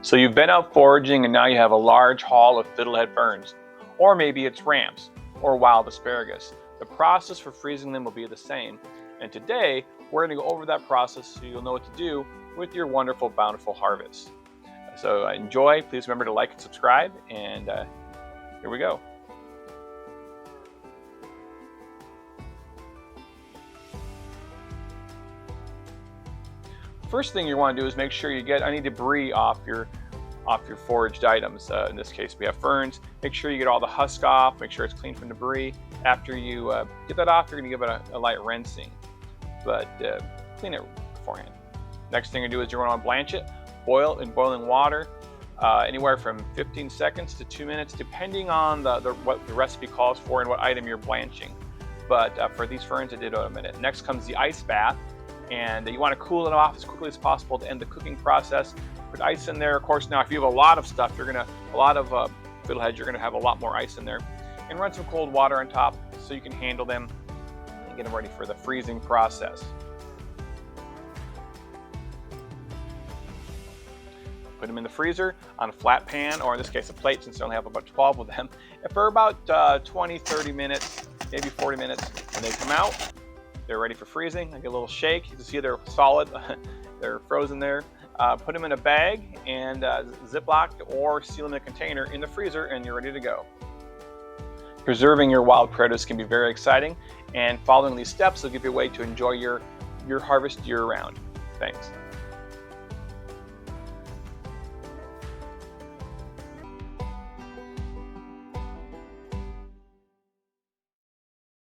So you've been out foraging and now you have a large haul of fiddlehead ferns, or maybe it's ramps or wild asparagus. The process for freezing them will be the same. And today we're going to go over that process so you'll know what to do with your wonderful, bountiful harvest. So enjoy. Please remember to like and subscribe. And here we go. First thing you want to do is make sure you get any debris off your foraged items. In this case, we have ferns. Make sure you get all the husk off. Make sure it's clean from debris. After you get that off, you're going to give it a light rinsing, but clean it beforehand. Next thing you do is you're going to want to blanch it. Boil in boiling water, anywhere from 15 seconds to 2 minutes, depending on what the recipe calls for and what item you're blanching. But for these ferns, I did about a minute. Next comes the ice bath. And you want to cool it off as quickly as possible to end the cooking process. Put ice in there. Of course, now if you have a lot of stuff, a lot of fiddleheads, you're gonna have a lot more ice in there. And run some cold water on top so you can handle them and get them ready for the freezing process. Put them in the freezer on a flat pan, or in this case a plate, since I only have about 12 of them, and for about 20-30 minutes, maybe 40 minutes. When they come out, they're ready for freezing. I get a little shake. You can see they're solid. They're frozen there. Put them in a bag and Ziploc or seal them in a container in the freezer, and you're ready to go. Preserving your wild produce can be very exciting, and following these steps will give you a way to enjoy your harvest year-round. Thanks.